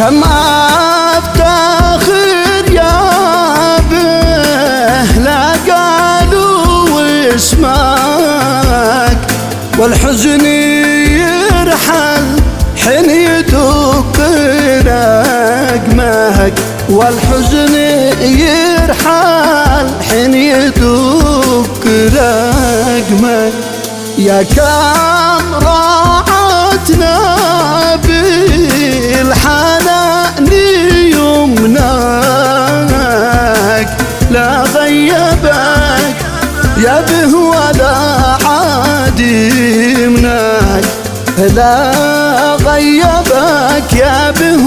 كم افتخر يا به لا قالوا اسمك، والحزن يرحل حين يدق رقمك، والحزن يرحل حين يدق رقمك. يا كم راعتنا بالحنان يمناك، لا غيبك يا به ولا عادي منك، لا غيبك يا به